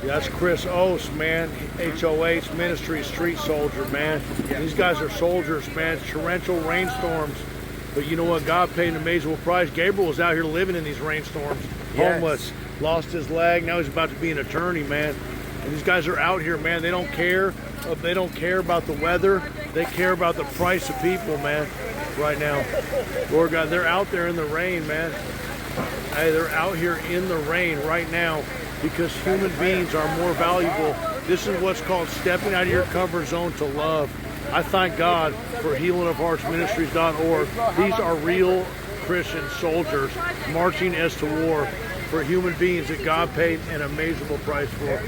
That's Chris Ost, man. HOH Ministry Street Soldier, man. These guys are soldiers, man. Torrential rainstorms. But you know what? God paid an amazing price. Gabriel was out here living in these rainstorms, homeless, lost his leg. Now he's about to be an attorney, man. And these guys are out here, man. They don't care. They don't care about the weather. They care about the price of people, man. Right now, Lord God, they're out there in the rain, man. Hey, they're out here in the rain right now because human beings are more valuable. This is what's called stepping out of your comfort zone to love. I thank God for healingofheartsministries.org. These are real Christian soldiers marching as to war for human beings that God paid an amazing price for.